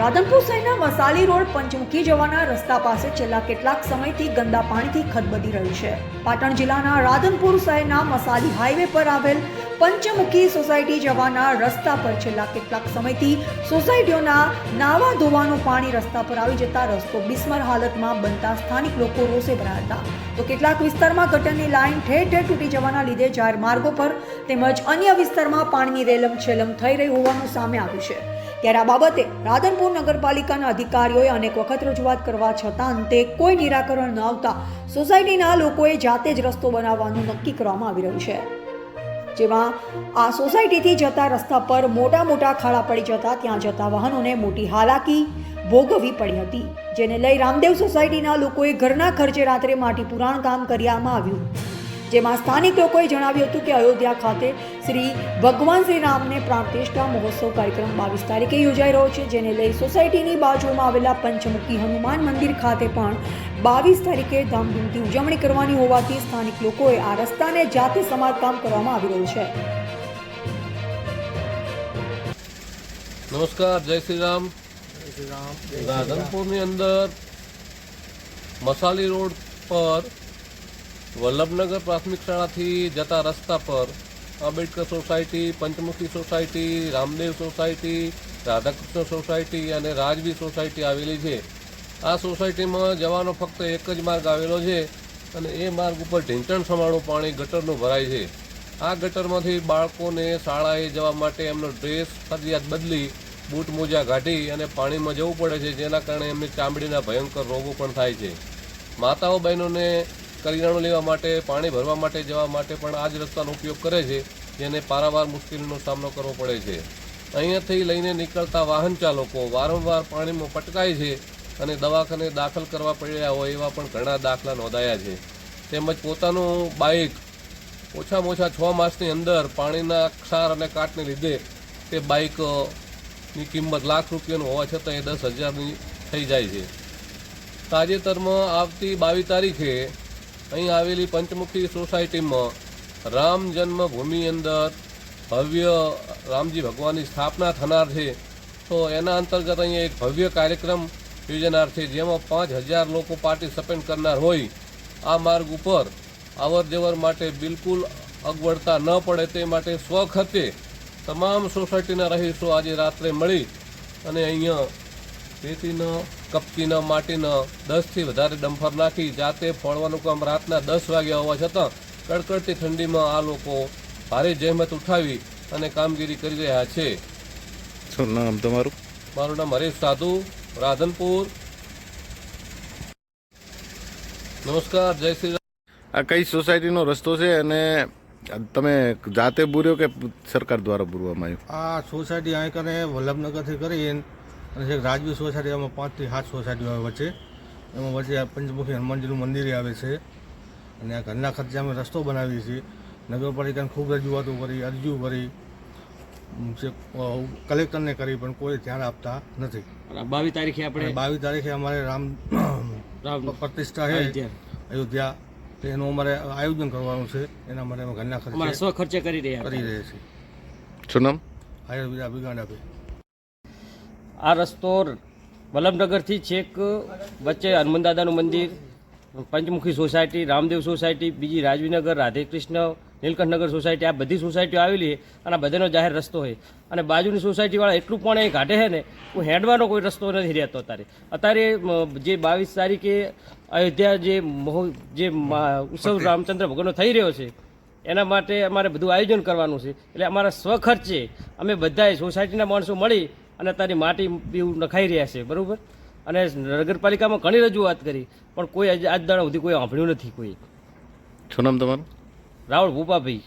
રાધનપુર શહેરના મસાલી રોડ પંચમુખી જવાના રસ્તા પાસે છેલ્લા કેટલાક સમયથી ગંદા પાણીથી ખદબદી રહ્યું છે। પાટણ જિલ્લાના રાધનપુર શહેરના મસાલી હાઈવે પર આવેલ પંચમુખી સોસાયટી જવાના રસ્તા પર છેલ્લા કેટલાક સમયથી સોસાયટીઓના નાવા ધોવાનું પાણી રસ્તા પર આવી જતા રસ્તો બિસ્માર હાલતમાં બનતા સ્થાનિક લોકો રોષે ભરાયા હતા। તો કેટલાક વિસ્તારમાં ગટરની લાઈન ઠેર ઠેર તૂટી જવાના લીધે જાહેર માર્ગો પર તેમજ અન્ય વિસ્તારમાં પાણીની રેલમછેલમ થઈ રહી હોવાનું સામે આવ્યું છે। ત્યારે આ બાબતે રાધનપુર નગરપાલિકાના અધિકારીઓએ અનેક વખત રજૂઆત કરવા છતાં અંતે કોઈ નિરાકરણ ન આવતા સોસાયટીના લોકોએ જાતે જ રસ્તો બનાવવાનું નક્કી કરવામાં આવી રહ્યું છે, જેમાં આ સોસાયટીથી જતા રસ્તા પર મોટા મોટા ખાડા પડી જતા ત્યાં જતા વાહનોને મોટી હાલાકી ભોગવવી પડી હતી, જેને લઈ રામદેવ સોસાયટીના લોકોએ ઘરના ખર્ચે રાત્રે માટી પુરાણ કામ કરવામાં આવ્યું, જેમાં સ્થાનિક લોકોએ જણાવ્યું હતું કે અયોધ્યા ખાતે શ્રી ભગવાન શ્રી રામને પ્રાણ પ્રતિષ્ઠા મહોત્સવ કાર્યક્રમ 22 તારીખે યોજાઈ રહ્યો છે, જેને લઈ સોસાયટીની બાજુમાં આવેલા પંચમુખી હનુમાન મંદિર ખાતે પણ 22 તારીખે ધામધૂમથી ઉજવણી કરવાની હોવાથી સ્થાનિક લોકોએ આ રસ્તાને જાતે સમારકામ કરવામાં આવી રહ્યું છે। નમસ્કાર, જય શ્રી રામ। રાધનપુરની અંદર મસાલી રોડ પર વલ્લભનગર પ્રાથમિક શાળાથી જતા રસ્તા પર Ambedkar society, Panchmukhi society, Ramdev society, Radhakrishna society અને રાજવી સોસાયટી આવેલી છે। આ સોસાયટીમાં જવાનો ફક્ત એક જ માર્ગ આવેલો છે અને એ માર્ગ ઉપર ઢીંચણ સમાણું પાણી ગટરનું ભરાય છે। આ ગટરમાંથી બાળકોને શાળાએ જવા માટે એમનો ડ્રેસ ફરજિયાત બદલી બૂટ મોજા કાઢી અને પાણીમાં જવું પડે છે, જેના કારણે એમની ચામડીના ભયંકર રોગો પણ થાય છે। માતાઓ બહેનોને કરિયાણું લેવા માટે, પાણી ભરવા માટે જવા માટે પણ આ જ રસ્તાનો ઉપયોગ કરે છે, જેને પારાવાર મુશ્કેલીનો સામનો કરવો પડે છે। અહીંયાથી લઈને નીકળતા વાહન ચાલકો વારંવાર પાણીમાં પટકાય છે અને દવાખાને દાખલ કરવા પડ્યા હોય એવા પણ ઘણા દાખલા નોંધાયા છે। તેમજ પોતાનું બાઇક ઓછામાં ઓછા 6 માસની અંદર પાણીના ક્ષાર અને કાટને લીધે તે બાઇકની કિંમત લાખ રૂપિયાનું હોવા છતાં એ 10,000ની થઈ જાય છે। તાજેતરમાં આવતી 22 તારીખે અહીં આવેલી પંચમુખી સોસાયટીમાં રામ જન્મભૂમિ અંદર ભવ્ય રામજી ભગવાનની સ્થાપના થનાર છે, તો એના અંતર્ગત અહીંયા એક ભવ્ય કાર્યક્રમ યોજનાર છે, જેમાં 5,000 લોકો પાર્ટિસિપેટ કરનાર હોય। આ માર્ગ ઉપર અવર જવર માટે બિલકુલ અગવડતા ન પડે તે માટે સ્વખર્ચે તમામ સોસાયટીના રહીશો આજે રાત્રે મળી અને અહીંયા રેતીના, કપચીના, માટીના 10થી વધારે ડમ્ફર નાખી જાતે ફોડવાનું કામ રાતના 10 વાગ્યા હોવા છતાં કડકડતી ઠંડીમાં આ લોકો ભારે જહેમત ઉઠાવી અને કામગીરી કરી રહ્યા છે। શું નામ તમારું? મારું નામ હરેશ સાધુ, રાધનપુર। નમસ્કાર, જય શ્રી રામ। આ કઈ સોસાયટીનો રસ્તો છે અને તમે જાતે બુર્યો કે સરકાર દ્વારા બુરવામાં આવ્યો? આ સોસાયટી અહીં કરે વલ્લભનગરથી કરી અને એક રાજવી સોસાયટી, એમાં 5 થી 7 સોસાયટીઓ આવે વચ્ચે, એમાં વચ્ચે પંચમુખી હનુમાનજીનું મંદિર આવે છે અને આ ઘરના ખર્ચે અમે રસ્તો બનાવીએ છીએ। નગરપાલિકાને ખૂબ રજૂઆતો કરી, અરજીઓ કરી, કલેક્ટરને કરી, પણ કોઈ ધ્યાન આપતા નથી। 22 તારીખે આપણે 22 તારીખે અમારે રામ પ્રતિષ્ઠા છે અયોધ્યા, એનું અમારે આયોજન કરવાનું છે, એના માટે અમે ઘરના ખર્ચે સ્વ ખર્ચે કરી રહ્યા છીએ। શું નામ? આયુર્વેદા બિગાડાભાઈ। આ રસ્તો વલ્લભનગરથી છેક વચ્ચે હનુમાન દાદાનું મંદિર, પંચમુખી સોસાયટી, રામદેવ સોસાયટી, બીજી રાજવીનગર, રાધેકૃષ્ણ, નીલકંઠનગર સોસાયટી, આ બધી સોસાયટીઓ આવેલી છે અને આ બધાનો જાહેર રસ્તો છે અને બાજુની સોસાયટીવાળા એટલું પણ અહીં કાઢે છે ને, હું હેડવાનો કોઈ રસ્તો નથી રહેતો। અત્યારે જે 22 તારીખે અયોધ્યા જે ઉત્સવ રામચંદ્ર ભગવાનનો થઈ રહ્યો છે, એના માટે અમારે બધું આયોજન કરવાનું છે, એટલે અમારા સ્વખર્ચે અમે બધાએ સોસાયટીના માણસો મળી અને અત્યારે માટી બીવું નખાઈ રહ્યા છે, બરાબર। અને નગરપાલિકામાં ઘણી રજૂઆત કરી પણ કોઈ આજ દાડા સુધી કોઈ સાંભળ્યું નથી કોઈ। શું નામ તમારું? રાવળ ભૂપાભાઈ।